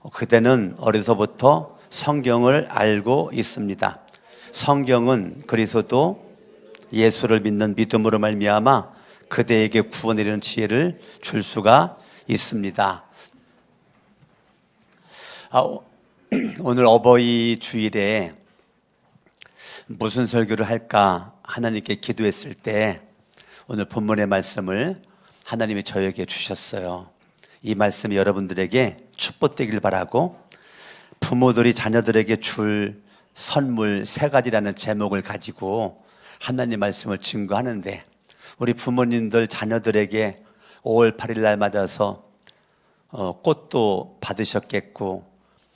그대는 어려서부터 성경을 알고 있습니다. 성경은 그리스도 예수를 믿는 믿음으로 말미암아 그대에게 구원에 이르는 지혜를 줄 수가 있습니다. 오늘 어버이 주일에 무슨 설교를 할까 하나님께 기도했을 때 오늘 본문의 말씀을 하나님이 저에게 주셨어요. 이 말씀이 여러분들에게 축복되길 바라고, 부모들이 자녀들에게 줄 선물 3가지라는 제목을 가지고 하나님 말씀을 증거하는데, 우리 부모님들 자녀들에게 5월 8일 날 맞아서 꽃도 받으셨겠고,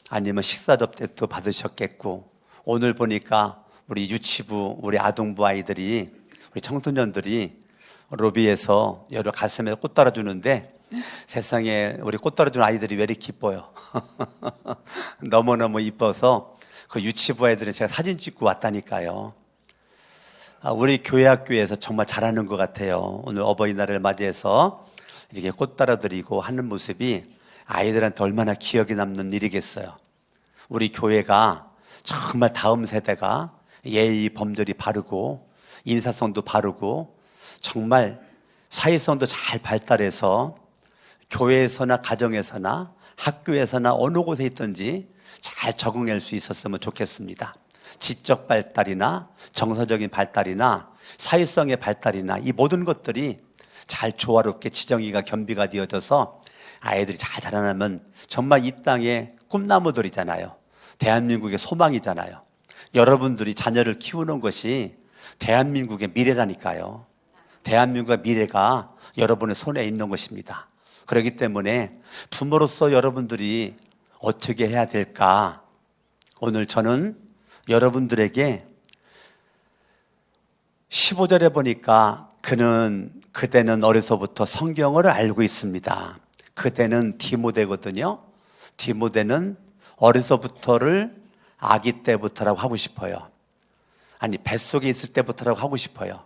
아니면 식사 접대도 받으셨겠고, 오늘 보니까 우리 유치부, 우리 아동부 아이들이, 우리 청소년들이 로비에서 여러 가슴에 꽃 달아주는데, 세상에 우리 꽃 달아주는 아이들이 왜 이렇게 이뻐요. 너무너무 이뻐서 그 유치부 아이들은 제가 사진 찍고 왔다니까요. 우리 교회 학교에서 정말 잘하는 것 같아요. 오늘 어버이날을 맞이해서 이렇게 꽃 달아드리고 하는 모습이 아이들한테 얼마나 기억에 남는 일이겠어요. 우리 교회가 정말 다음 세대가 예의 범절이 바르고 인사성도 바르고 정말 사회성도 잘 발달해서 교회에서나 가정에서나 학교에서나 어느 곳에 있든지 잘 적응할 수 있었으면 좋겠습니다. 지적 발달이나 정서적인 발달이나 사회성의 발달이나 이 모든 것들이 잘 조화롭게 지정이가 겸비가 되어져서 아이들이 잘 자라나면 정말 이 땅의 꿈나무들이잖아요. 대한민국의 소망이잖아요. 여러분들이 자녀를 키우는 것이 대한민국의 미래라니까요. 대한민국의 미래가 여러분의 손에 있는 것입니다. 그렇기 때문에 부모로서 여러분들이 어떻게 해야 될까? 오늘 저는 여러분들에게 15절에 보니까 그대는 어려서부터 성경을 알고 있습니다. 그대는 디모데거든요. 디모데는 어려서부터를 아기 때부터라고 하고 싶어요. 아니, 뱃속에 있을 때부터라고 하고 싶어요.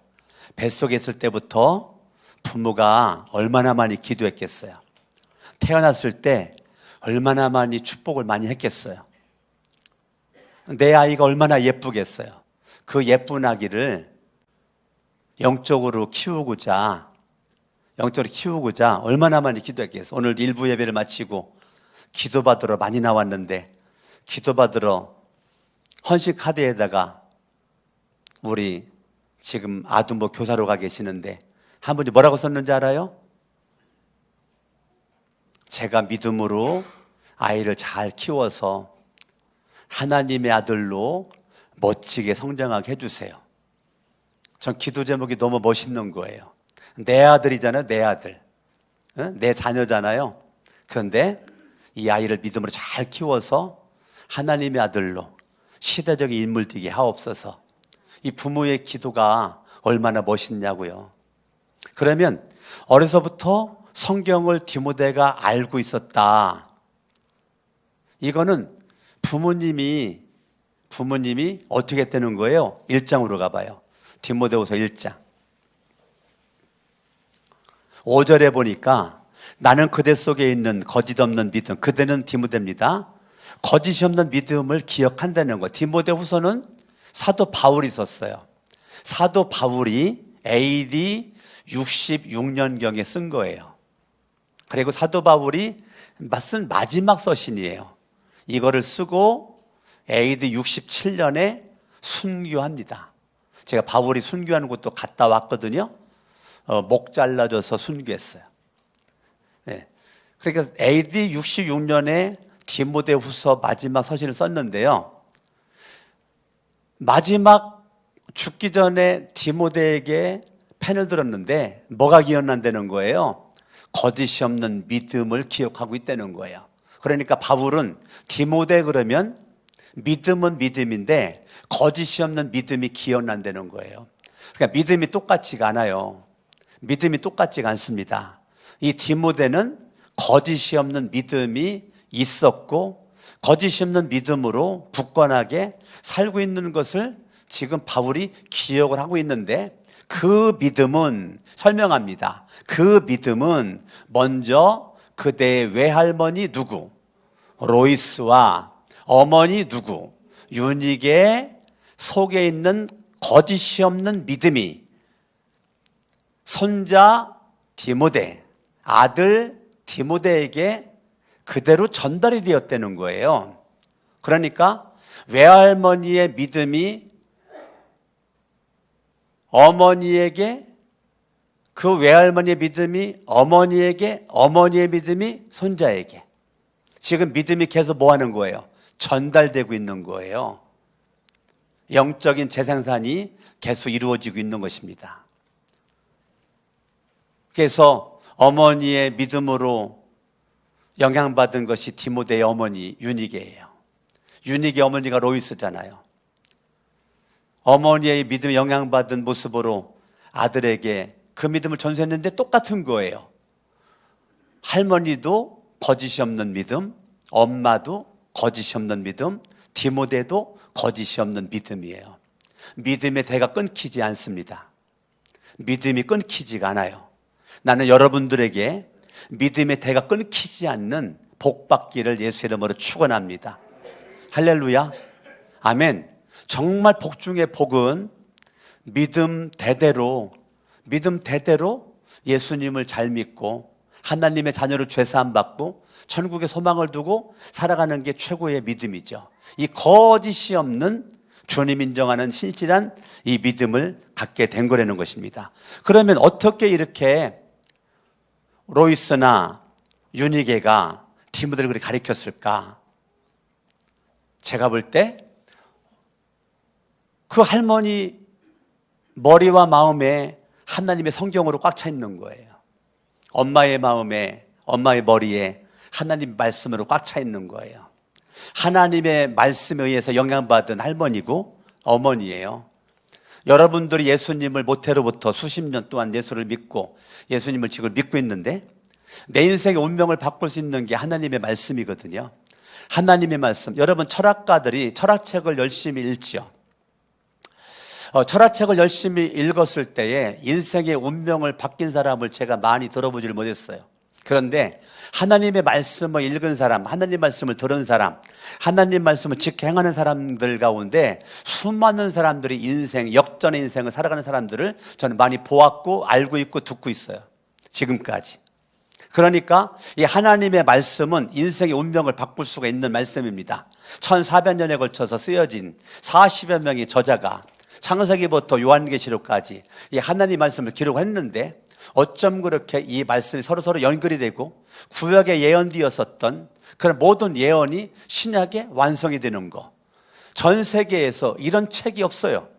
뱃속에 있을 때부터 부모가 얼마나 많이 기도했겠어요. 태어났을 때 얼마나 많이 축복을 많이 했겠어요. 내 아이가 얼마나 예쁘겠어요. 그 예쁜 아기를 영적으로 키우고자 얼마나 많이 기도했겠어요. 오늘 일부 예배를 마치고 기도받으러 많이 나왔는데, 기도받으러 헌신 카드에다가 우리 지금 아동부 교사로 가 계시는데 한 분이 뭐라고 썼는지 알아요? 제가 믿음으로 아이를 잘 키워서 하나님의 아들로 멋지게 성장하게 해주세요. 전 기도 제목이 너무 멋있는 거예요. 내 아들이잖아요. 내 아들, 내 자녀잖아요. 그런데 이 아이를 믿음으로 잘 키워서 하나님의 아들로 시대적인 인물 되게 하옵소서. 이 부모의 기도가 얼마나 멋있냐고요. 그러면 어려서부터 성경을 디모데가 알고 있었다. 이거는 부모님이 어떻게 되는 거예요? 1장으로 가봐요. 디모데후서 1장 5절에 보니까 나는 그대 속에 있는 거짓 없는 믿음, 그대는 디모데입니다. 거짓이 없는 믿음을 기억한다는 거. 디모데후서는 사도 바울이 썼어요. 사도 바울이 AD 66년경에 쓴 거예요. 그리고 사도 바울이 쓴 마지막 서신이에요. 이거를 쓰고 AD 67년에 순교합니다. 제가 바울이 순교하는 곳도 갔다 왔거든요. 목 잘라져서 순교했어요. 네. 그러니까 AD 66년에 디모데후서 마지막 서신을 썼는데요. 마지막 죽기 전에 디모데에게 펜을 들었는데 뭐가 기억난다는 거예요? 거짓이 없는 믿음을 기억하고 있다는 거예요. 그러니까 바울은 디모데 그러면 믿음은 믿음인데 거짓이 없는 믿음이 기억난다는 거예요. 그러니까 믿음이 똑같지가 않아요. 믿음이 똑같지가 않습니다. 이 디모데는 거짓이 없는 믿음이 있었고 거짓이 없는 믿음으로 굳건하게 살고 있는 것을 지금 바울이 기억을 하고 있는데, 그 믿음은 설명합니다. 그 믿음은 먼저 그대의 외할머니 누구? 로이스와 어머니 누구, 유닉의 속에 있는 거짓이 없는 믿음이 손자 디모데, 아들 디모데에게 그대로 전달이 되었다는 거예요. 그러니까 외할머니의 믿음이 어머니에게, 그 외할머니의 믿음이 어머니에게, 어머니의 믿음이 손자에게, 지금 믿음이 계속 뭐 하는 거예요? 전달되고 있는 거예요. 영적인 재생산이 계속 이루어지고 있는 것입니다. 그래서 어머니의 믿음으로 영향받은 것이 디모데의 어머니 유니게예요. 유니게 어머니가 로이스잖아요. 어머니의 믿음에 영향받은 모습으로 아들에게 그 믿음을 전수했는데 똑같은 거예요. 할머니도 거짓이 없는 믿음, 엄마도 거짓이 없는 믿음, 디모데도 거짓이 없는 믿음이에요. 믿음의 대가 끊기지 않습니다. 믿음이 끊기지가 않아요. 나는 여러분들에게 믿음의 대가 끊기지 않는 복 받기를 예수 이름으로 축원합니다. 할렐루야, 아멘. 정말 복 중의 복은 믿음 대대로 예수님을 잘 믿고 하나님의 자녀로 죄사함 받고 천국의 소망을 두고 살아가는 게 최고의 믿음이죠. 이 거짓이 없는 주님 인정하는 신실한 이 믿음을 갖게 된 거라는 것입니다. 그러면 어떻게 이렇게 로이스나 유니게가 디모데를 그렇게 가르쳤을까? 제가 볼 때 그 할머니 머리와 마음에 하나님의 성경으로 꽉 차 있는 거예요. 엄마의 마음에, 엄마의 머리에 하나님 말씀으로 꽉 차 있는 거예요. 하나님의 말씀에 의해서 영향받은 할머니고 어머니예요. 여러분들이 예수님을 모태로부터 수십 년 동안 예수를 믿고 예수님을 지금 믿고 있는데 내 인생의 운명을 바꿀 수 있는 게 하나님의 말씀이거든요. 하나님의 말씀. 여러분 철학가들이 철학책을 열심히 읽죠. 철학책을 열심히 읽었을 때에 인생의 운명을 바뀐 사람을 제가 많이 들어보지를 못했어요. 그런데 하나님의 말씀을 읽은 사람, 하나님 말씀을 들은 사람, 하나님 말씀을 지켜 행하는 사람들 가운데 수많은 사람들이 인생, 역전의 인생을 살아가는 사람들을 저는 많이 보았고 알고 있고 듣고 있어요. 지금까지. 그러니까 이 하나님의 말씀은 인생의 운명을 바꿀 수가 있는 말씀입니다. 1400년에 걸쳐서 쓰여진 40여 명의 저자가 창세기부터 요한계시록까지 이 하나님 말씀을 기록했는데 어쩜 그렇게 이 말씀이 서로 연결이 되고 구약에 예언되었었던 그런 모든 예언이 신약에 완성이 되는 거. 전 세계에서 이런 책이 없어요.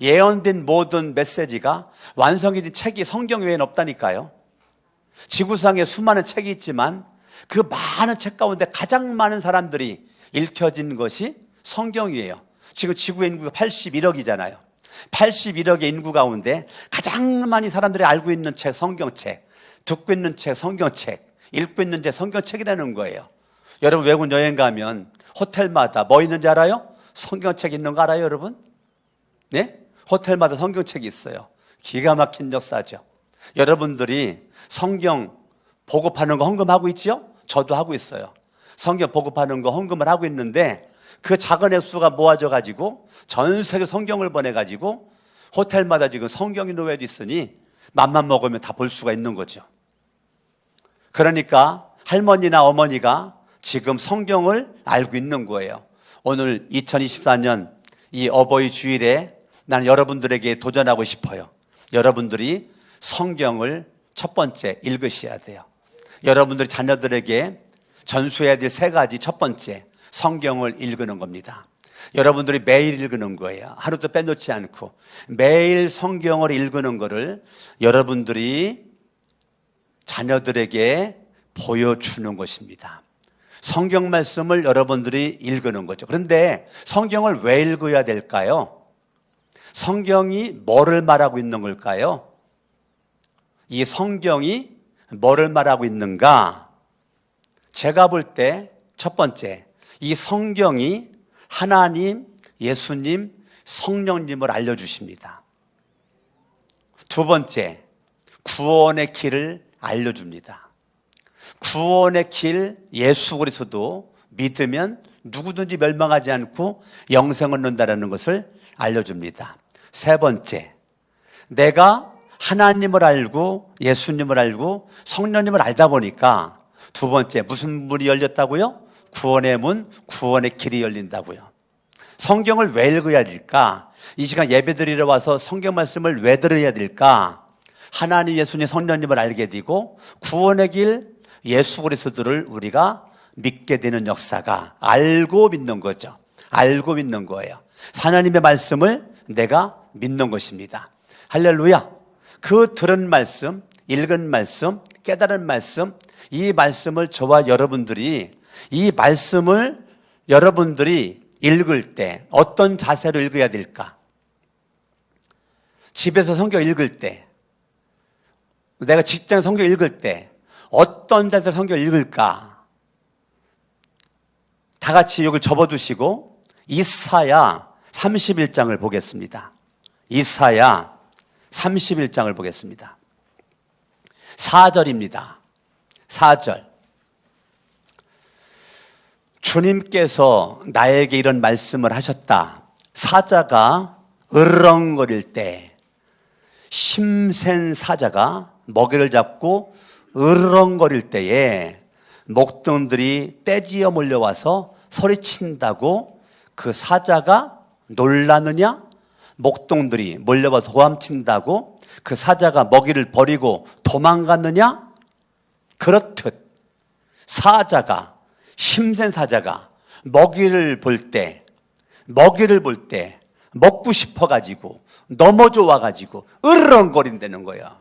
예언된 모든 메시지가 완성이 된 책이 성경 외에는 없다니까요. 지구상에 수많은 책이 있지만 그 많은 책 가운데 가장 많은 사람들이 읽혀진 것이 성경이에요. 지금 지구의 인구가 81억이잖아요. 81억의 인구 가운데 가장 많이 사람들이 알고 있는 책, 성경책, 듣고 있는 책, 성경책, 읽고 있는 책, 성경책이라는 거예요. 여러분 외국 여행 가면 호텔마다 뭐 있는지 알아요? 성경책 있는 거 알아요, 여러분? 네? 호텔마다 성경책이 있어요. 기가 막힌 역사죠. 여러분들이 성경 보급하는 거 헌금하고 있죠? 저도 하고 있어요. 성경 보급하는 거 헌금을 하고 있는데 그 작은 액수가 모아져 가지고 전 세계 성경을 보내 가지고 호텔마다 지금 성경이 놓여져 있으니 맘만 먹으면 다 볼 수가 있는 거죠. 그러니까 할머니나 어머니가 지금 성경을 알고 있는 거예요. 오늘 2024년 이 어버이 주일에 나는 여러분들에게 도전하고 싶어요. 여러분들이 성경을 첫 번째 읽으셔야 돼요. 여러분들이 자녀들에게 전수해야 될 세 가지. 첫 번째, 성경을 읽는 겁니다. 여러분들이 매일 읽는 거예요. 하루도 빼놓지 않고 매일 성경을 읽는 거를 여러분들이 자녀들에게 보여주는 것입니다. 성경 말씀을 여러분들이 읽는 거죠. 그런데 성경을 왜 읽어야 될까요? 성경이 뭐를 말하고 있는 걸까요? 이 성경이 뭐를 말하고 있는가? 제가 볼 때 첫 번째, 이 성경이 하나님, 예수님, 성령님을 알려주십니다. 두 번째, 구원의 길을 알려줍니다. 구원의 길, 예수 그리스도 믿으면 누구든지 멸망하지 않고 영생을 얻는다는 것을 알려줍니다. 세 번째, 내가 하나님을 알고 예수님을 알고 성령님을 알다 보니까 두 번째, 무슨 문이 열렸다고요? 구원의 문, 구원의 길이 열린다고요. 성경을 왜 읽어야 될까? 이 시간 예배드리러 와서 성경 말씀을 왜 들어야 될까? 하나님, 예수님, 성령님을 알게 되고 구원의 길, 예수 그리스도를 우리가 믿게 되는 역사가 알고 믿는 거죠. 알고 믿는 거예요. 하나님의 말씀을 내가 믿는 것입니다. 할렐루야. 그 들은 말씀, 읽은 말씀, 깨달은 말씀, 이 말씀을 저와 여러분들이 이 말씀을 여러분들이 읽을 때 어떤 자세로 읽어야 될까? 집에서 성경 읽을 때, 내가 직장 성경 읽을 때 어떤 자세로 성경 읽을까? 다 같이 여기 접어두시고 이사야 31장을 보겠습니다. 이사야 31장을 보겠습니다. 4절입니다. 4절. 주님께서 나에게 이런 말씀을 하셨다. 사자가 으르렁거릴 때, 힘센 사자가 먹이를 잡고 으르렁거릴 때에 목동들이 떼지어 몰려와서 소리친다고 그 사자가 놀라느냐? 목동들이 몰려와서 호함친다고 그 사자가 먹이를 버리고 도망갔느냐? 그렇듯 사자가, 힘센 사자가 먹이를 볼 때 먹고 싶어가지고 너무 좋아가지고 으르렁거린다는 거야.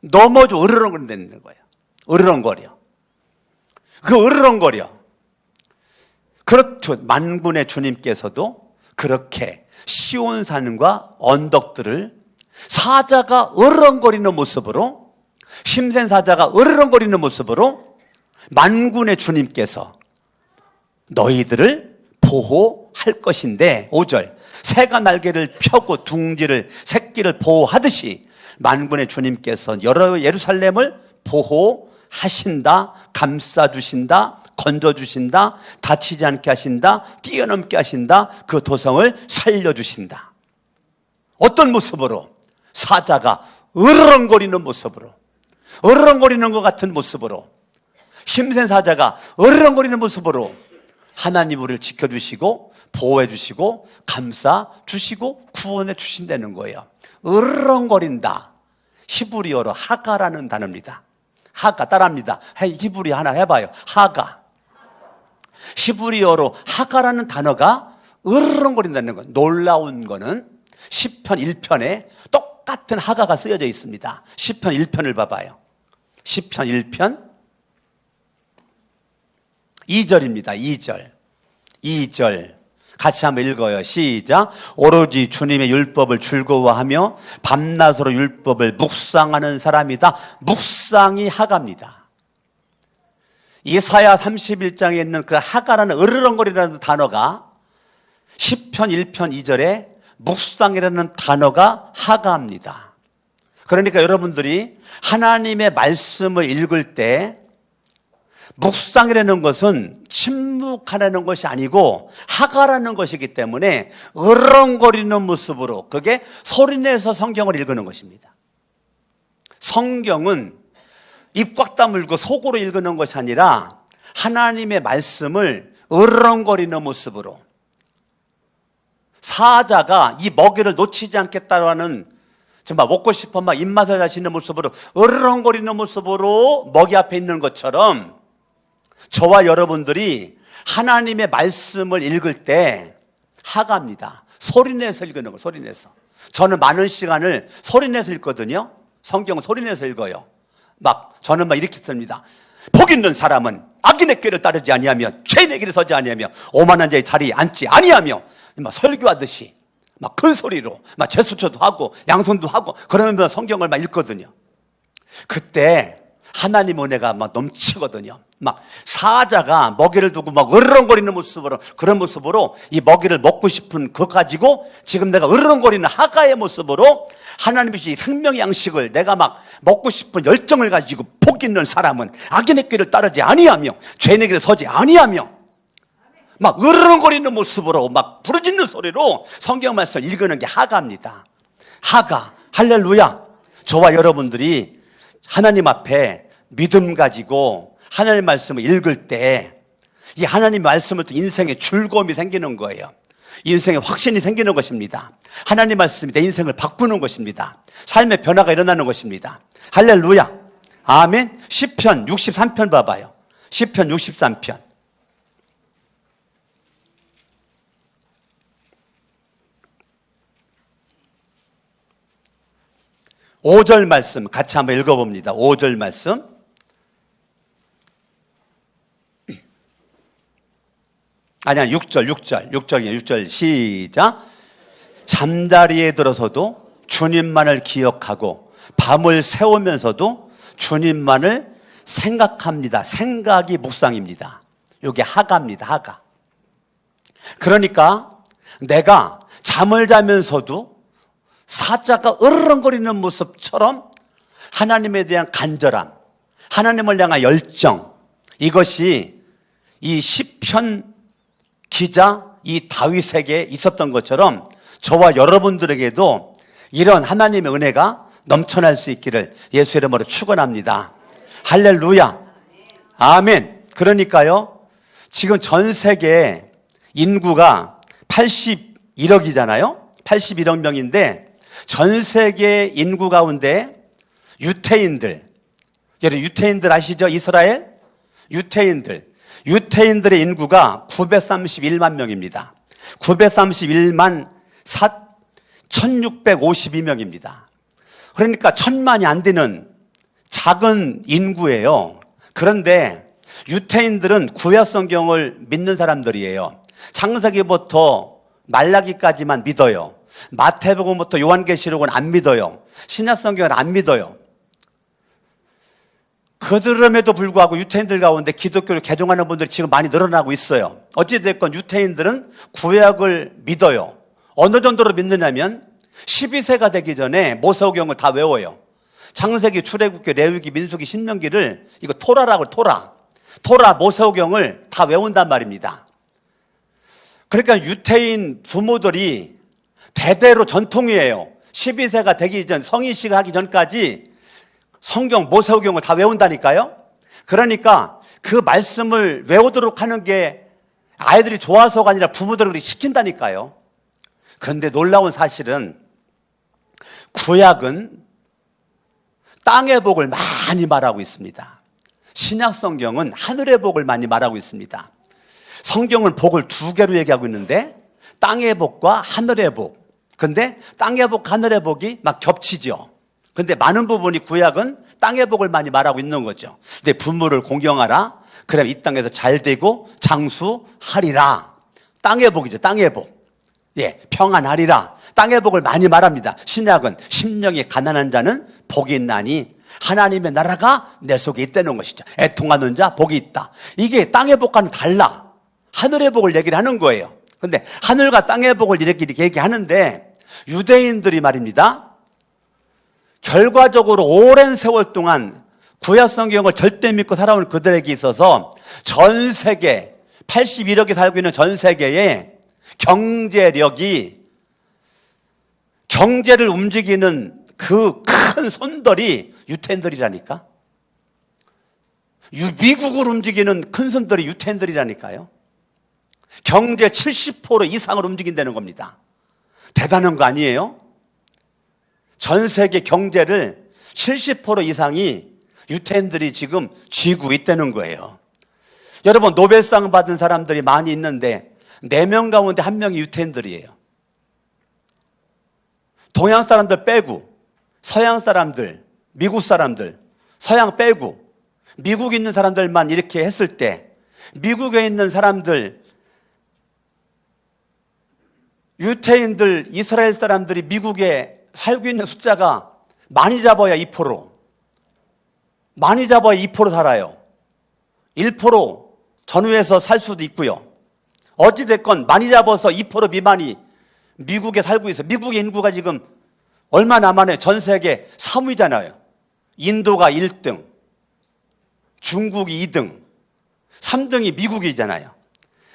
넘어져 으르렁거린다는 거야. 으르렁거려. 그 으르렁거려. 그렇듯 만군의 주님께서도 그렇게 시온산과 언덕들을 사자가 으르렁거리는 모습으로, 힘센 사자가 으르렁거리는 모습으로 만군의 주님께서 너희들을 보호할 것인데, 5절, 새가 날개를 펴고 둥지를, 새끼를 보호하듯이 만군의 주님께서 여러 예루살렘을 보호하신다, 감싸주신다, 건져주신다, 다치지 않게 하신다, 뛰어넘게 하신다, 그 도성을 살려주신다. 어떤 모습으로? 사자가 으르렁거리는 모습으로, 으르렁거리는 것 같은 모습으로, 힘센 사자가 으르렁거리는 모습으로 하나님 우리를 지켜주시고 보호해 주시고 감싸 주시고 구원해 주신다는 거예요. 으르렁거린다. 히브리어로 하가라는 단어입니다. 하가, 따라합니다. 히브리 하나 해봐요. 하가. 히브리어로 하가라는 단어가 으르렁거린다는 것. 놀라운 거는 시편 1편에 똑같은 하가가 쓰여져 있습니다. 시편 1편을 봐봐요. 시편 1편 2절입니다. 2절 같이 한번 읽어요. 시작. 오로지 주님의 율법을 즐거워하며 밤낮으로 율법을 묵상하는 사람이다. 묵상이 하가입니다. 이사야 31장에 있는 그 하가라는 으르렁거리라는 단어가 시편 1편 2절에 묵상이라는 단어가 하가입니다. 그러니까 여러분들이 하나님의 말씀을 읽을 때 묵상이라는 것은 침묵하라는 것이 아니고 하가라는 것이기 때문에 으르렁거리는 모습으로, 그게 소리내서 성경을 읽는 것입니다. 성경은 입 꽉 다물고 속으로 읽는 것이 아니라 하나님의 말씀을 으르렁거리는 모습으로, 사자가 이 먹이를 놓치지 않겠다라는, 정말 먹고 싶어 막 입맛을 다시는 모습으로 으르렁거리는 모습으로 먹이 앞에 있는 것처럼 저와 여러분들이 하나님의 말씀을 읽을 때 하가입니다. 소리내서 읽는 거, 소리내서. 저는 많은 시간을 소리내서 읽거든요. 성경은 소리내서 읽어요. 저는 이렇게 씁니다. 복 있는 사람은 악인의 길을 따르지 아니하며 죄인의 길에 서지 아니하며 오만한 자의 자리에 앉지 아니하며, 설교하듯이 큰 소리로 제수처도 하고 양손도 하고 그러면서 성경을 읽거든요. 그때 하나님 은혜가 막 넘치거든요. 막 사자가 먹이를 두고 막 으르렁거리는 모습으로, 그런 모습으로 이 먹이를 먹고 싶은 그거 가지고 지금 내가 으르렁거리는 하가의 모습으로 하나님의 이 생명의 양식을 내가 막 먹고 싶은 열정을 가지고 복 있는 사람은 악인의 길을 따르지 아니하며 죄인의 길에 서지 아니하며 막 으르렁거리는 모습으로 막 부르짖는 소리로 성경 말씀을 읽는 게 하가입니다. 하가, 할렐루야. 저와 여러분들이 하나님 앞에 믿음 가지고 하나님 말씀을 읽을 때 이 하나님 말씀을 또 인생에 즐거움이 생기는 거예요. 인생에 확신이 생기는 것입니다. 하나님 말씀이 내 인생을 바꾸는 것입니다. 삶의 변화가 일어나는 것입니다. 할렐루야. 아멘. 시편 63편 봐봐요. 시편 63편. 5절 말씀 같이 한번 읽어봅니다. 5절 말씀. 아니야, 6절 시작. 잠자리에 들어서도 주님만을 기억하고 밤을 새우면서도 주님만을 생각합니다. 생각이 묵상입니다. 이게 하가입니다. 하가. 그러니까 내가 잠을 자면서도 사자가 으르렁거리는 모습처럼 하나님에 대한 간절함, 하나님을 향한 열정, 이것이 이 시편 기자 이 다윗에게 있었던 것처럼 저와 여러분들에게도 이런 하나님의 은혜가 넘쳐날 수 있기를 예수 이름으로 축원합니다. 할렐루야. 아멘. 그러니까요, 지금 전 세계 인구가 81억이잖아요. 81억 명인데 전 세계 인구 가운데 유태인들, 여러분 유태인들 아시죠? 이스라엘 유태인들의 인구가 931만 명입니다. 931만 1652명입니다. 그러니까 1000만이 안 되는 작은 인구예요. 그런데 유태인들은 구약 성경을 믿는 사람들이에요. 창세기부터 말라기까지만 믿어요. 마태복음부터 요한계시록은 안 믿어요. 신약 성경은 안 믿어요. 그들음에도 불구하고 유태인들 가운데 기독교를 개종하는 분들이 지금 많이 늘어나고 있어요. 어찌됐건 유태인들은 구약을 믿어요. 어느 정도로 믿느냐면 12세가 되기 전에 모세오경을 다 외워요. 창세기, 출애굽기, 레위기, 민수기, 신명기를 이거 토라라고 토라 모세오경을 다 외운단 말입니다. 그러니까 유태인 부모들이 대대로 전통이에요. 12세가 되기 전, 성인식 하기 전까지 성경, 모세오경을 다 외운다니까요. 그러니까 그 말씀을 외우도록 하는 게 아이들이 좋아서가 아니라 부모들이 시킨다니까요. 그런데 놀라운 사실은 구약은 땅의 복을 많이 말하고 있습니다. 신약 성경은 하늘의 복을 많이 말하고 있습니다. 성경은 복을 두 개로 얘기하고 있는데 땅의 복과 하늘의 복. 근데 땅의 복, 하늘의 복이 막 겹치죠. 근데 많은 부분이 구약은 땅의 복을 많이 말하고 있는 거죠. 근데 부모를 공경하라. 그럼 이 땅에서 잘 되고 장수하리라. 땅의 복이죠. 땅의 복. 예, 평안하리라. 땅의 복을 많이 말합니다. 신약은 심령이 가난한 자는 복이 있나니 하나님의 나라가 내 속에 있다는 것이죠. 애통하는 자 복이 있다. 이게 땅의 복과는 달라. 하늘의 복을 얘기를 하는 거예요. 근데 하늘과 땅의 복을 이렇게 얘기하는데 유대인들이 말입니다. 결과적으로 오랜 세월 동안 구약 성경을 절대 믿고 살아온 그들에게 있어서 전 세계 81억이 살고 있는 전 세계에 경제를 움직이는 그 큰 손들이 유태인들이라니까. 미국을 움직이는 큰 손들이 유태인들이라니까요. 경제 70% 이상을 움직인다는 겁니다. 대단한 거 아니에요? 전 세계 경제를 70% 이상이 유태인들이 지금 쥐고 있다는 거예요. 여러분, 노벨상 받은 사람들이 많이 있는데 4명 가운데 1명이 유태인들이에요. 동양 사람들 빼고, 서양 사람들, 미국 사람들, 서양 빼고, 미국에 있는 사람들만 이렇게 했을 때, 미국에 있는 사람들, 유태인들, 이스라엘 사람들이 미국에 살고 있는 숫자가 많이 잡아야 2%. 많이 잡아야 2% 살아요. 1% 전후에서 살 수도 있고요. 어찌됐건 많이 잡아서 2% 미만이 미국에 살고 있어요. 미국의 인구가 지금 얼마 남았나요? 전 세계 3위잖아요. 인도가 1등, 중국이 2등, 3등이 미국이잖아요.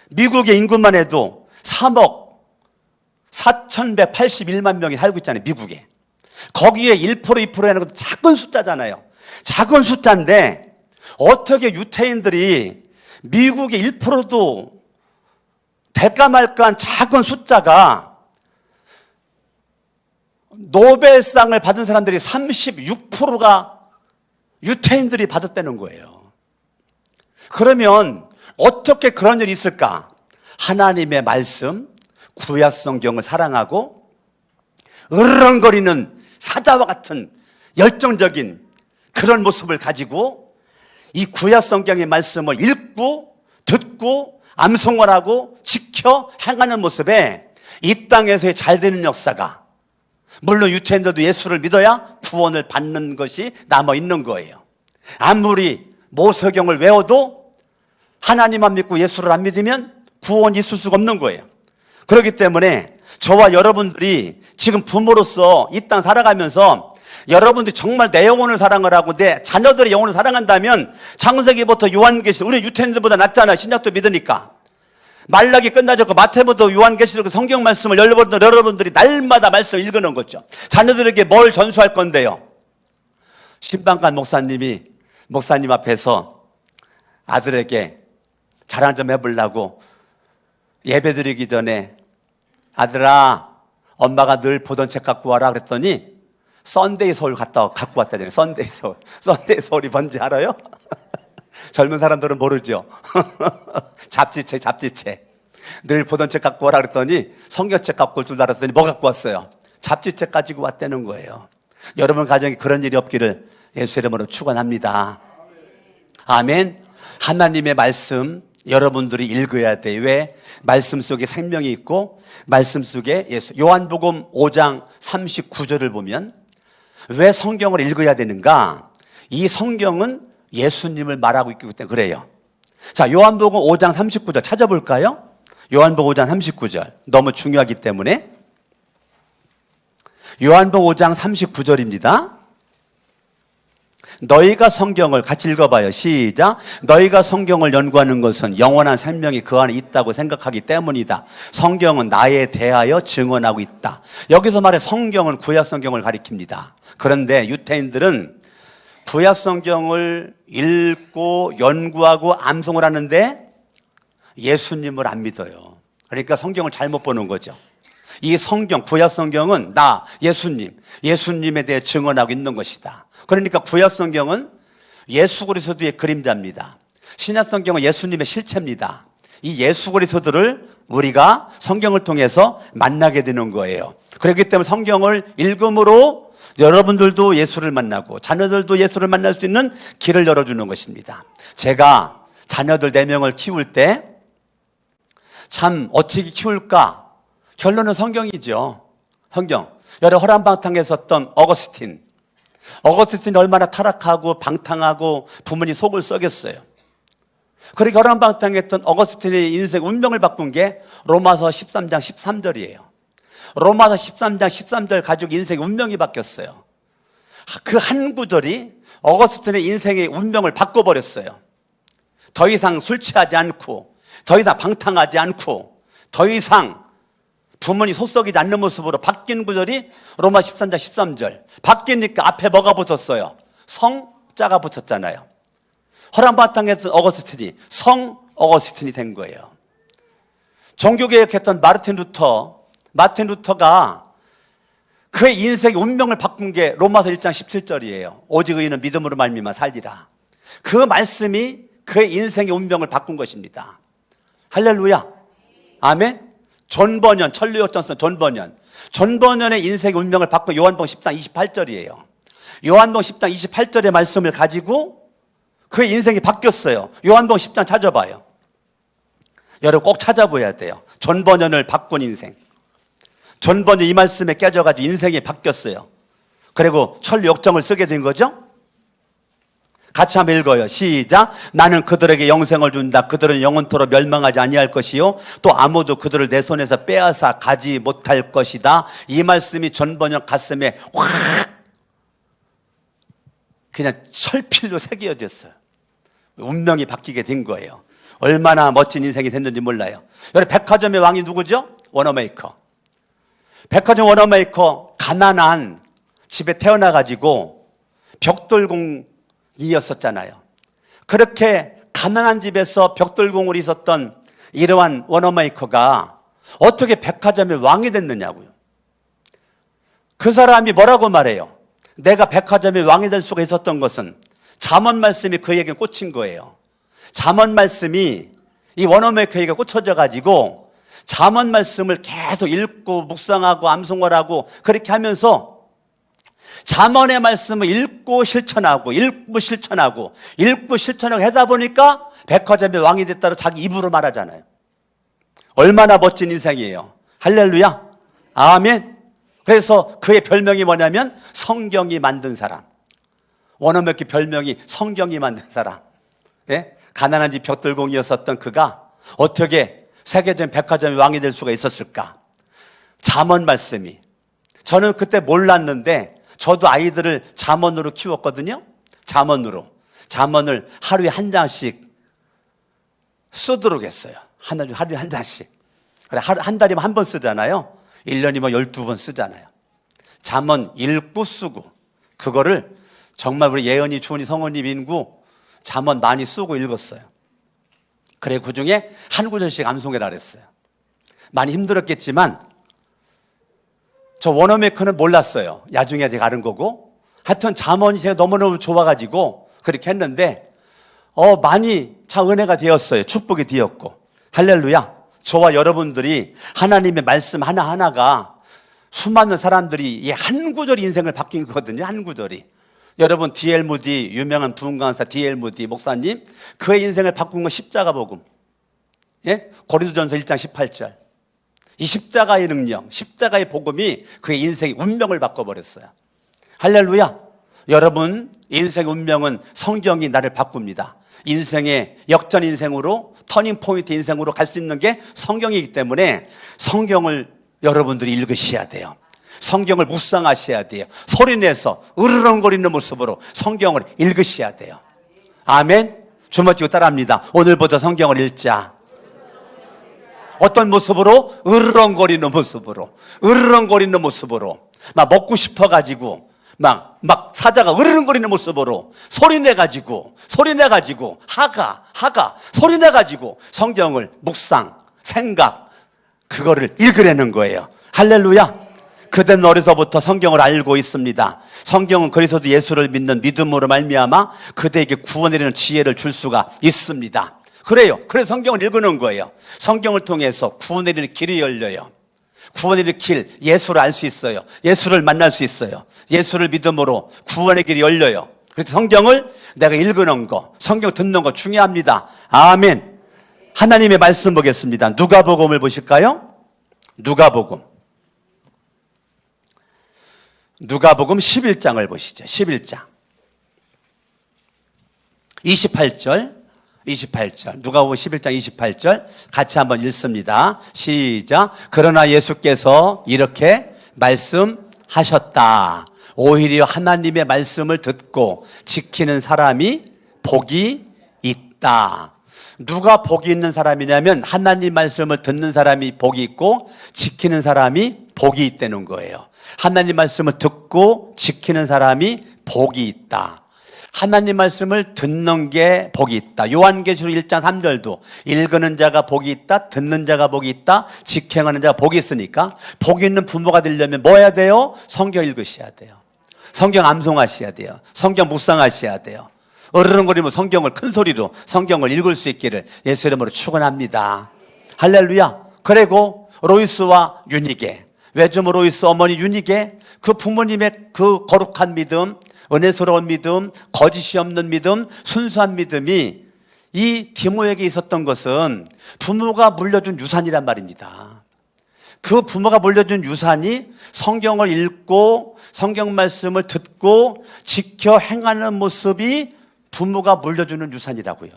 미국의 인구만 해도 3억 4,181만 명이 살고 있잖아요. 미국에. 거기에 1% 2%라는 것도 작은 숫자잖아요. 작은 숫자인데 어떻게 유태인들이 미국의 1%도 될까 말까한 작은 숫자가 노벨상을 받은 사람들이 36%가 유태인들이 받았다는 거예요. 그러면 어떻게 그런 일이 있을까? 하나님의 말씀, 구약 성경을 사랑하고 으르렁거리는 사자와 같은 열정적인 그런 모습을 가지고 이 구약 성경의 말씀을 읽고 듣고 암송을 지켜 행하는 모습에 이 땅에서의 잘 되는 역사가, 물론 유태인들도 예수를 믿어야 구원을 받는 것이 남아있는 거예요. 아무리 모세경을 외워도 하나님만 믿고 예수를 안 믿으면 구원이 있을 수가 없는 거예요. 그렇기 때문에 저와 여러분들이 지금 부모로서 이 땅 살아가면서 여러분들이 정말 내 영혼을 사랑을 하고 내 자녀들의 영혼을 사랑한다면 창세기부터 요한계시록, 우리 유태인들보다 낫잖아요. 신약도 믿으니까. 말라기 끝나졌고 마태부터 요한계시록 성경 말씀을 여러분들이 날마다 말씀을 읽는 거죠. 자녀들에게 뭘 전수할 건데요? 신방관 목사님 앞에서 아들에게 자랑 좀 해보려고 예배 드리기 아들아, 엄마가 늘 보던 책 갖고 와라 그랬더니 썬데이 서울 갖고 왔다잖아요. 썬데이 서울이 뭔지 알아요? 젊은 사람들은 모르죠. 잡지책. 늘 보던 책 갖고 와라 그랬더니 성경책 갖고 올 줄 알았더니 뭐 갖고 왔어요? 잡지책 가지고 왔다는 거예요. 여러분 가정에 그런 일이 없기를 예수 이름으로 축원합니다. 아멘. 하나님의 말씀 여러분들이 읽어야 돼요. 왜? 말씀 속에 생명이 있고 말씀 속에 예수. 요한복음 5장 39절을 보면 왜 성경을 읽어야 되는가? 이 성경은 예수님을 말하고 있기 때문에 그래요. 자, 요한복음 5장 39절 찾아볼까요? 요한복음 5장 39절. 너무 중요하기 때문에. 요한복음 5장 39절입니다. 너희가 성경을 같이 읽어봐요. 시작. 너희가 성경을 연구하는 것은 영원한 생명이 그 안에 있다고 생각하기 때문이다. 성경은 나에 대하여 증언하고 있다. 여기서 말해 성경은 구약 성경을 가리킵니다. 그런데 유태인들은 구약 성경을 읽고 연구하고 암송을 하는데 예수님을 안 믿어요. 그러니까 성경을 잘못 보는 거죠. 이 성경, 구약 성경은 나, 예수님에 대해 증언하고 있는 것이다. 그러니까 구약 성경은 예수 그리스도의 그림자입니다. 신약 성경은 예수님의 실체입니다. 이 예수 그리스도를 우리가 성경을 통해서 만나게 되는 거예요. 그렇기 때문에 성경을 읽음으로 여러분들도 예수를 만나고 자녀들도 예수를 만날 수 있는 길을 열어주는 것입니다. 제가 자녀들 4명을 키울 때 참 어떻게 키울까? 결론은 성경이죠. 성경. 여러분 허란방탕에 섰던 어거스틴이 얼마나 타락하고 방탕하고 부모님 속을 썩였어요. 그렇게 허란방탕에 했던 어거스틴의 인생 운명을 바꾼 게 로마서 13장 13절이에요. 로마서 13장 13절 가지고 인생의 운명이 바뀌었어요. 그 한 구절이 어거스틴의 인생의 운명을 바꿔버렸어요. 더 이상 술 취하지 않고 더 이상 방탕하지 않고 더 이상 부모님 속썩이지 않는 모습으로 바뀐 구절이 로마 13장 13절. 바뀌니까 앞에 뭐가 붙었어요? 성자가 붙었잖아요. 허랑바탕에서 어거스틴이 성 어거스틴이 된 거예요. 종교개혁했던 마르틴 루터가 그의 인생의 운명을 바꾼 게 로마서 1장 17절이에요. 오직 의인은 믿음으로 말미암아 살리라. 그 말씀이 그의 인생의 운명을 바꾼 것입니다. 할렐루야. 아멘. 존버년, 천리역전선 존버년의 인생의 운명을 바꾼 요한복음 10장 28절이에요. 요한복음 10장 28절의 말씀을 가지고 그의 인생이 바뀌었어요. 요한복음 10장 찾아봐요. 여러분 꼭 찾아봐야 돼요. 존버년을 바꾼 인생. 존버년 이 말씀에 깨져가지고 인생이 바뀌었어요. 그리고 천리역정을 쓰게 된 거죠. 같이 한번 읽어요. 시작. 나는 그들에게 영생을 준다. 그들은 영원토록 멸망하지 아니할 것이요 또 아무도 그들을 내 손에서 빼앗아 가지 못할 것이다. 이 말씀이 전번역 가슴에 확 그냥 철필로 새겨졌어요. 운명이 바뀌게 된 거예요. 얼마나 멋진 인생이 됐는지 몰라요. 여러분, 백화점의 왕이 누구죠? 워너메이커. 백화점 워너메이커, 가난한 집에 태어나가지고 벽돌공이었었잖아요. 그렇게 가난한 집에서 벽돌공을 있었던 이러한 워너메이커가 어떻게 백화점의 왕이 됐느냐고요. 그 사람이 뭐라고 말해요? 내가 백화점의 왕이 될 수가 있었던 것은 잠언 말씀이 그에게 꽂힌 거예요. 잠언 말씀이 이 워너메이커에게 꽂혀져 가지고 잠언 말씀을 계속 읽고 묵상하고 암송을 그렇게 하면서 잠언의 말씀을 읽고 실천하고 하다 보니까 백화점의 왕이 됐다고 자기 입으로 말하잖아요. 얼마나 멋진 인생이에요. 할렐루야. 아멘. 그래서 그의 별명이 뭐냐면 성경이 만든 사람. 워너메이커 별명이 성경이 만든 사람. 예? 가난한 집 벽돌공이었었던 그가 어떻게 세계적인 백화점의 왕이 될 수가 있었을까? 잠언 말씀이. 저는 그때 몰랐는데 저도 아이들을 잠언으로 키웠거든요. 잠언을 하루에 한 장씩 쓰도록 했어요. 하루에 한 장씩. 한 달이면 한 번 쓰잖아요. 1년이면 12번 쓰잖아요. 잠언 읽고 쓰고 그거를 정말 우리 예언이, 주은이, 성원이, 민구 잠언 많이 쓰고 읽었어요. 그래 그중에 한 구절씩 암송해라 그랬어요. 많이 힘들었겠지만 저 워너메이커는 몰랐어요. 나중에 제가 아는 거고. 하여튼 잠언이 제가 너무너무 좋아가지고 그렇게 했는데 많이 참 은혜가 되었어요. 축복이 되었고. 할렐루야. 저와 여러분들이 하나님의 말씀 하나하나가 수많은 사람들이 한 구절이 인생을 바뀐 거거든요. 한 구절이. 여러분 D.L. 무디, 유명한 부흥 강사 D.L. 무디 목사님, 그의 인생을 바꾼 건 십자가 복음. 예? 고린도전서 1장 18절. 이 십자가의 능력, 십자가의 복음이 그의 인생의 운명을 바꿔버렸어요. 할렐루야. 여러분 인생의 운명은 성경이 나를 바꿉니다. 인생의 역전 인생으로, 터닝 포인트 인생으로 갈 수 있는 게 성경이기 때문에 성경을 여러분들이 읽으셔야 돼요. 성경을 묵상하셔야 돼요. 소리내서 으르렁거리는 모습으로 성경을 읽으셔야 돼요. 아멘. 주먹 쥐고 따라합니다. 오늘부터 성경을 읽자. 어떤 모습으로? 으르렁거리는 모습으로. 막 먹고 싶어가지고 막 사자가 으르렁거리는 모습으로 소리내가지고 소리내가지고 성경을 묵상, 생각 그거를 읽으려는 거예요. 할렐루야. 그대는 어려서부터 성경을 알고 있습니다. 성경은 그리스도 예수를 믿는 믿음으로 말미암아 그대에게 구원에 이르는 지혜를 줄 수가 있습니다. 그래요. 그래서 성경을 읽는 거예요. 성경을 통해서 구원에 이르는 길이 열려요. 구원에 이르는 길, 예수를 알 수 있어요. 예수를 만날 수 있어요. 예수를 믿음으로 구원의 길이 열려요. 그래서 성경을 내가 읽는 거, 성경 듣는 거 중요합니다. 아멘. 하나님의 말씀 보겠습니다. 누가복음을 보실까요? 누가복음 11장을 보시죠. 11장 28절 누가복음 11장 28절 같이 한번 읽습니다. 시작. 그러나 예수께서 이렇게 말씀하셨다. 오히려 하나님의 말씀을 듣고 지키는 사람이 복이 있다. 누가 복이 있는 사람이냐면 하나님 말씀을 듣는 사람이 복이 있고 지키는 사람이 복이 있다는 거예요. 하나님 말씀을 듣고 지키는 사람이 복이 있다. 하나님 말씀을 듣는 게 복이 있다. 요한계시록 1장 3절도 읽는 자가 복이 있다, 듣는 자가 복이 있다, 직행하는 자가 복이 있으니까 복이 있는 부모가 되려면 뭐 해야 돼요? 성경 읽으셔야 돼요. 성경 암송하셔야 돼요. 성경 묵상하셔야 돼요. 어르렁거리면 성경을 큰 소리로 성경을 읽을 수 있기를 예수 이름으로 축원합니다. 할렐루야. 그리고 로이스와 유니게, 외좀 로이스 어머니 유니게, 그 부모님의 그 거룩한 믿음, 은혜스러운 믿음, 거짓이 없는 믿음, 순수한 믿음이 이 디모에게 있었던 것은 부모가 물려준 유산이란 말입니다. 그 부모가 물려준 유산이 성경을 읽고 성경 말씀을 듣고 지켜 행하는 모습이 부모가 물려주는 유산이라고요.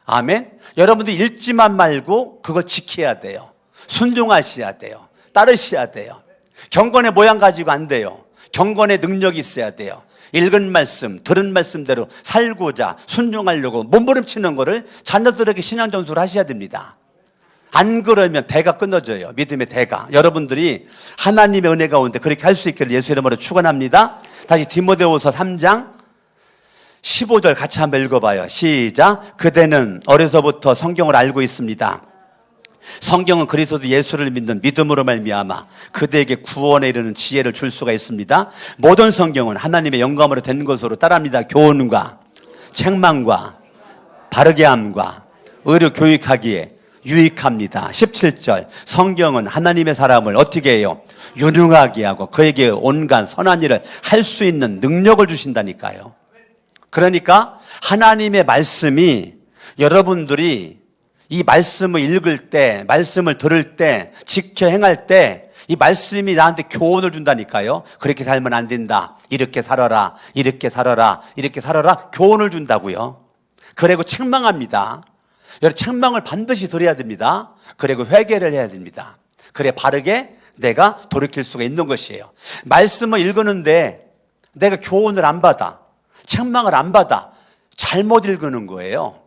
아멘. 여러분들 읽지만 말고 그걸 지켜야 돼요. 순종하셔야 돼요. 따르셔야 돼요. 경건의 모양 가지고 안 돼요. 경건의 능력이 있어야 돼요. 읽은 말씀, 들은 말씀대로 살고자 순종하려고 몸부림치는 거를 자녀들에게 신앙전수를 하셔야 됩니다. 안 그러면 대가 끊어져요. 믿음의 대가. 여러분들이 하나님의 은혜 가운데 그렇게 할 수 있기를 예수 이름으로 축원합니다. 다시 디모데후서 3장 15절 같이 한번 읽어봐요. 시작. 그대는 어려서부터 성경을 알고 있습니다. 성경은 그리스도 예수를 믿는 믿음으로 말미암아 그대에게 구원에 이르는 지혜를 줄 수가 있습니다. 모든 성경은 하나님의 영감으로 된 것으로 따릅니다. 교훈과 책망과 바르게 함과 의로 교육하기에 유익합니다. 17절. 성경은 하나님의 사람을 어떻게 해요? 유능하게 하고 그에게 온갖 선한 일을 할 수 있는 능력을 주신다니까요. 그러니까 하나님의 말씀이 여러분들이 이 말씀을 읽을 때, 말씀을 들을 때, 지켜 행할 때 이 말씀이 나한테 교훈을 준다니까요. 그렇게 살면 안 된다. 이렇게 살아라. 이렇게 살아라. 이렇게 살아라. 교훈을 준다고요. 그리고 책망합니다. 여러분 책망을 반드시 들어야 됩니다. 그리고 회개를 해야 됩니다. 그래 바르게 내가 돌이킬 수가 있는 것이에요. 말씀을 읽었는데 내가 교훈을 안 받아, 책망을 안 받아, 잘못 읽는 거예요.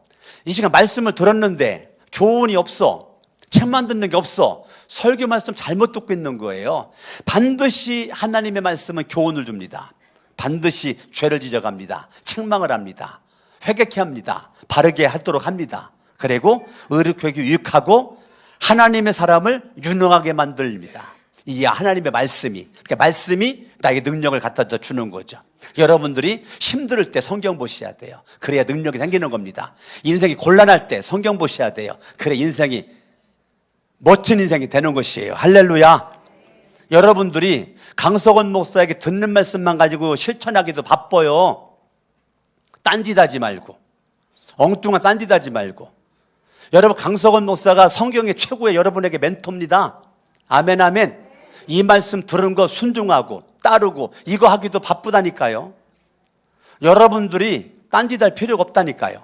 이 시간 말씀을 들었는데 교훈이 없어, 책만 듣는 게 없어, 설교 말씀 잘못 듣고 있는 거예요. 반드시 하나님의 말씀은 교훈을 줍니다. 반드시 죄를 지적합니다. 책망을 합니다. 회개케 합니다. 바르게 하도록 합니다. 그리고 의롭게 유익하고 하나님의 사람을 유능하게 만듭니다. 이 하나님의 말씀이, 그러니까 말씀이 나에게 능력을 갖다 주는 거죠. 여러분들이 힘들 때 성경 보셔야 돼요. 그래야 능력이 생기는 겁니다. 인생이 곤란할 때 성경 보셔야 돼요. 그래 인생이 멋진 인생이 되는 것이에요. 할렐루야. 여러분들이 강석원 목사에게 듣는 말씀만 가지고 실천하기도 바빠요. 딴짓하지 말고, 엉뚱한 딴짓하지 말고. 여러분 강석원 목사가 성경의 최고의 여러분에게 멘토입니다. 아멘 아멘. 이 말씀 들은 거 순종하고 따르고 이거 하기도 바쁘다니까요. 여러분들이 딴짓할 필요가 없다니까요.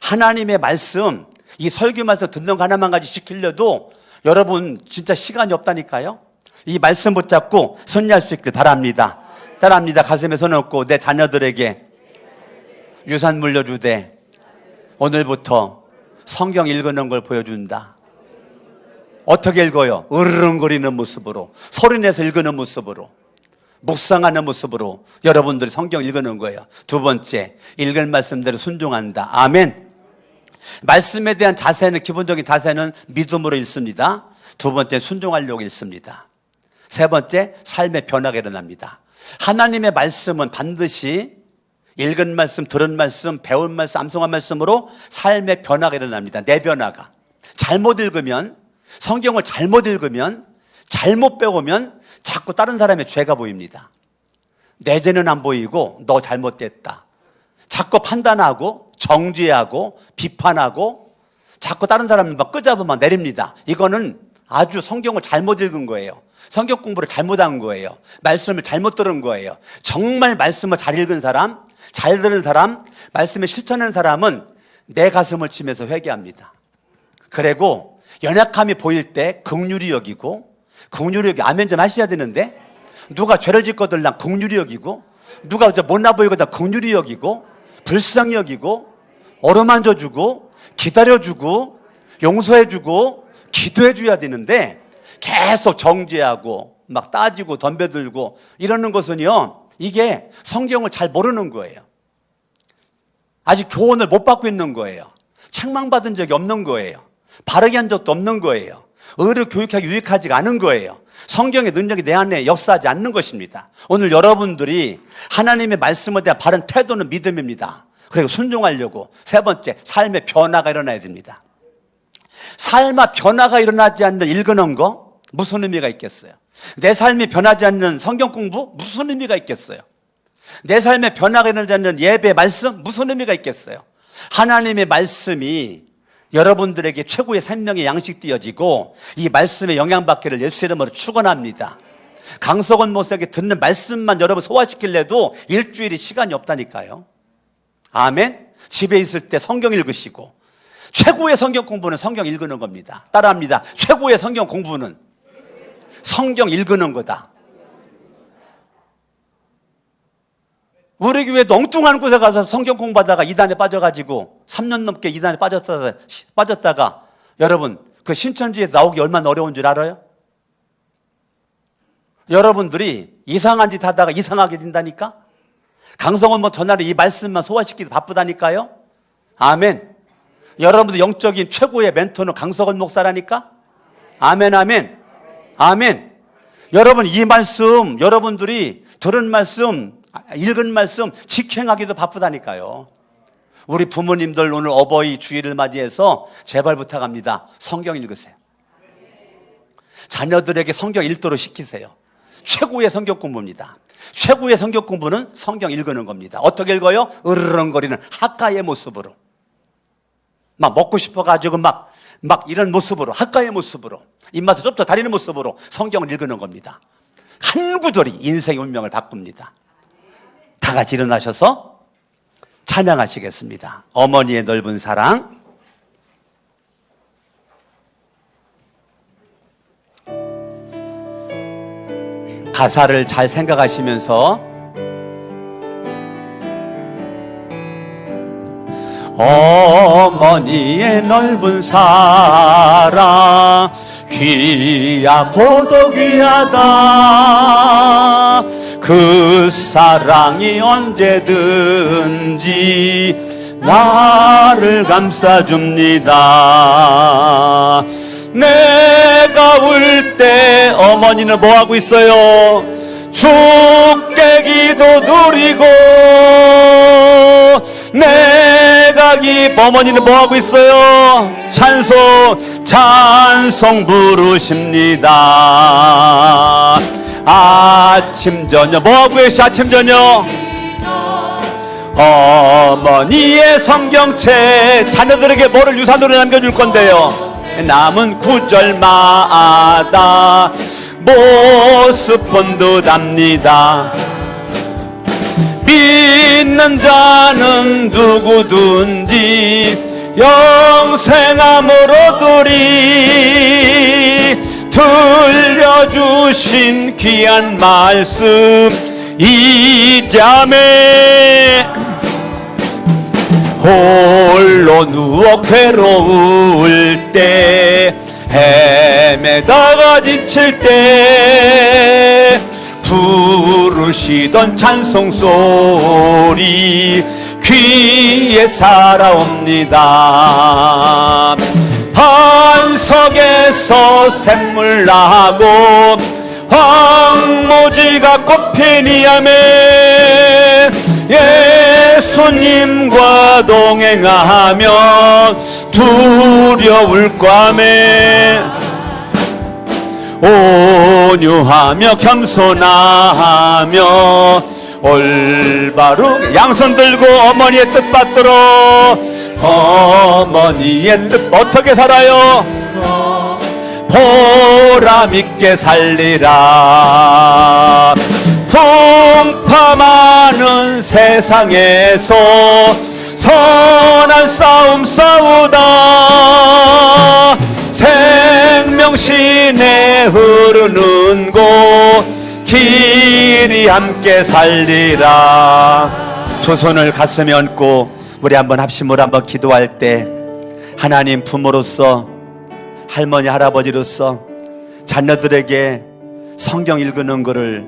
하나님의 말씀, 이 설교 말씀 듣는 거 하나만 가지 시키려도 여러분 진짜 시간이 없다니까요. 이 말씀 붙잡고 승리할 수 있길 바랍니다. 따라합니다. 가슴에 손 얹고 내 자녀들에게 유산 물려주되 오늘부터 성경 읽는 걸 보여준다. 어떻게 읽어요? 으르렁거리는 모습으로, 소리내서 읽는 모습으로, 묵상하는 모습으로 여러분들이 성경 읽는 거예요. 두 번째, 읽을 말씀대로 순종한다. 아멘. 말씀에 대한 자세는, 기본적인 자세는 믿음으로 읽습니다. 두 번째, 순종하려고 읽습니다. 세 번째, 삶의 변화가 일어납니다. 하나님의 말씀은 반드시 읽은 말씀, 들은 말씀, 배운 말씀, 암송한 말씀으로 삶의 변화가 일어납니다. 내 변화가. 잘못 읽으면, 성경을 잘못 읽으면, 잘못 배우면 자꾸 다른 사람의 죄가 보입니다. 내 죄는 안 보이고 너 잘못됐다. 자꾸 판단하고 정죄하고 비판하고 자꾸 다른 사람을 막 끄잡으면 내립니다. 이거는 아주 성경을 잘못 읽은 거예요. 성경 공부를 잘못한 거예요. 말씀을 잘못 들은 거예요. 정말 말씀을 잘 읽은 사람, 잘 들은 사람, 말씀을 실천하는 사람은 내 가슴을 치면서 회개합니다. 그리고 연약함이 보일 때 긍휼히 여기고, 긍휼히 여기 아멘 좀 하셔야 되는데, 누가 죄를 짓거든 난 긍휼히 여기고, 누가 못나 보이거든 긍휼히 여기고, 불쌍히 여기고, 어루만져주고, 기다려주고, 용서해주고, 기도해줘야 되는데 계속 정죄하고 막 따지고 덤벼들고 이러는 것은요, 이게 성경을 잘 모르는 거예요. 아직 교훈을 못 받고 있는 거예요. 책망받은 적이 없는 거예요. 바르게 한 적도 없는 거예요. 의를 교육하기 유익하지가 않은 거예요. 성경의 능력이 내 안에 역사하지 않는 것입니다. 오늘 여러분들이 하나님의 말씀에 대한 바른 태도는 믿음입니다. 그리고 순종하려고. 세 번째, 삶의 변화가 일어나야 됩니다. 삶의 변화가 일어나지 않는 읽는 거 무슨 의미가 있겠어요? 내 삶이 변하지 않는 성경 공부 무슨 의미가 있겠어요? 내 삶의 변화가 일어나지 않는 예배 말씀 무슨 의미가 있겠어요? 하나님의 말씀이 여러분들에게 최고의 생명의 양식 되어지고 이 말씀에 영향받기를 예수 이름으로 축원합니다. 강석원 목사에게 듣는 말씀만 여러분 소화시키려도 일주일이 시간이 없다니까요. 아멘. 집에 있을 때 성경 읽으시고, 최고의 성경 공부는 성경 읽는 겁니다. 따라합니다. 최고의 성경 공부는 성경 읽는 거다. 우리 교회도 엉뚱한 곳에 가서 성경 공부하다가 이단에 빠져가지고 3년 넘게 이단에 빠졌다가 여러분 그 신천지에 나오기 얼마나 어려운 줄 알아요? 여러분들이 이상한 짓 하다가 이상하게 된다니까? 강성원 뭐 전화로 이 말씀만 소화시키기 바쁘다니까요? 아멘. 여러분들 영적인 최고의 멘토는 강성원 목사라니까? 아멘, 아멘. 아멘. 여러분 이 말씀, 여러분들이 들은 말씀, 읽은 말씀 직행하기도 바쁘다니까요. 우리 부모님들 오늘 어버이 주일을 맞이해서 제발 부탁합니다. 성경 읽으세요. 자녀들에게 성경 읽도록 시키세요. 최고의 성경 공부입니다. 최고의 성경 공부는 성경 읽는 겁니다. 어떻게 읽어요? 으르렁거리는 학가의 모습으로. 막 먹고 싶어가지고 막 이런 모습으로, 학가의 모습으로, 입맛을 좁혀 다리는 모습으로 성경을 읽는 겁니다. 한 구절이 인생의 운명을 바꿉니다. 다 같이 일어나셔서 찬양하시겠습니다. 어머니의 넓은 사랑. 가사를 잘 생각하시면서 어머니의 넓은 사랑 귀하고도 귀하다. 그 사랑이 언제든지 나를 감싸줍니다. 내가 울 때 어머니는 뭐하고 있어요? 주께 기도 드리고, 내가 어머니는 뭐하고 있어요? 찬송 부르십니다. 아침 저녁 뭐하고 계시? 아침 저녁 어머니의 성경책 자녀들에게 뭐를 유산으로 남겨줄 건데요? 남은 구절마다 모습 본 듯합니다. 믿는 자는 누구든지 영생함으로들이 들려주신 귀한 말씀 이 자매 홀로 누워 괴로울 때 헤매다가 지칠 때 부르시던 찬송소리 귀에 살아옵니다. 반석에서 샘물 나고 황무지가 꽃피니 아멘. 예수님과 동행하면 두려울 과매 온유하며 겸손하며 올바르게 양손 들고 어머니의 뜻 받들어 어머니의 뜻 어떻게 살아요? 보람 있게 살리라. 풍파 많은 세상에서 선한 싸움 싸우다 생명신에 흐르는 곳 길이 함께 살리라. 두 손을 가슴에 얹고 우리 한번 합심으로 한번 기도할 때 하나님 부모로서 할머니 할아버지로서 자녀들에게 성경 읽는 거를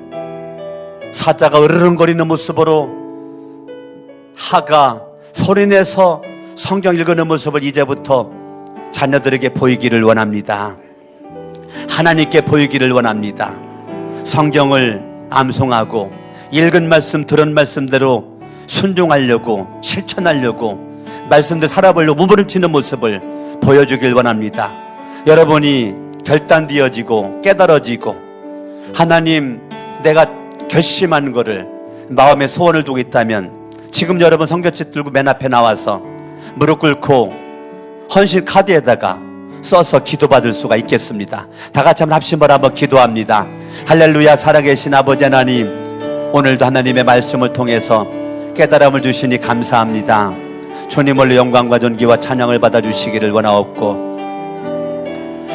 사자가 으르렁거리는 모습으로 하가 소리내서 성경 읽는 모습을 이제부터 자녀들에게 보이기를 원합니다. 하나님께 보이기를 원합니다. 성경을 암송하고 읽은 말씀 들은 말씀대로 순종하려고 실천하려고 말씀대로 살아보려고 몸부림치는 모습을 보여주길 원합니다. 여러분이 결단되어지고 깨달아지고 하나님 내가 결심한 거를 마음에 소원을 두고 있다면 지금 여러분 성경책 들고 맨 앞에 나와서 무릎 꿇고 헌신 카드에다가 써서 기도받을 수가 있겠습니다. 다 같이 한번 합심을 한번 기도합니다. 할렐루야. 살아계신 아버지 하나님, 오늘도 하나님의 말씀을 통해서 깨달음을 주시니 감사합니다. 주님을 영광과 존귀와 찬양을 받아주시기를 원하옵고,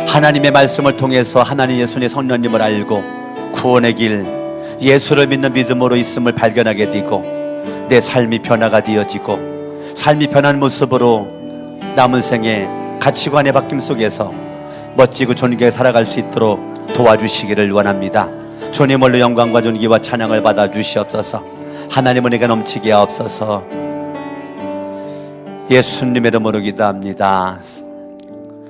하나님의 말씀을 통해서 하나님 예수님 성령님을 알고 구원의 길, 예수를 믿는 믿음으로 있음을 발견하게 되고 내 삶이 변화가 되어지고 삶이 변한 모습으로 남은 생에 가치관의 바뀜 속에서 멋지고 존귀하게 살아갈 수 있도록 도와주시기를 원합니다. 주님을 영광과 존귀와 찬양을 받아 주시옵소서. 하나님 은혜가 넘치게 하옵소서. 예수님의 이름으로 기도합니다.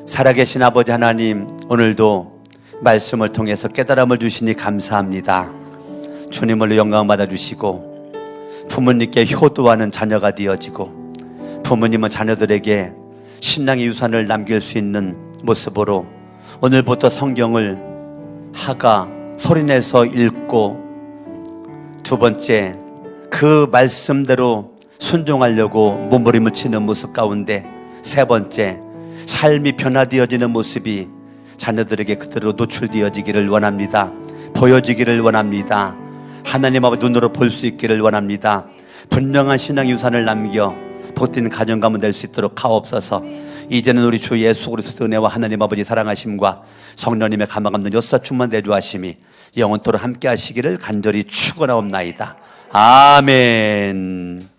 살아계신 아버지 하나님, 오늘도 말씀을 통해서 깨달음을 주시니 감사합니다. 주님을 영광 받아주시고 부모님께 효도하는 자녀가 되어지고 부모님은 자녀들에게 신앙의 유산을 남길 수 있는 모습으로 오늘부터 성경을 하가 소리내서 읽고, 두 번째 그 말씀대로 순종하려고 몸부림을 치는 모습 가운데, 세 번째 삶이 변화되어지는 모습이 자녀들에게 그대로 노출되어지기를 원합니다. 보여지기를 원합니다. 하나님 아버지 눈으로 볼 수 있기를 원합니다. 분명한 신앙 유산을 남겨 복된 가정 가문 될 수 있도록 하옵소서. 이제는 우리 주 예수 그리스도의 은혜와 하나님 아버지 사랑하심과 성령님의 감화 없는 역사 충만 내주하심이 영원토록 함께 하시기를 간절히 축원하옵나이다. 아멘.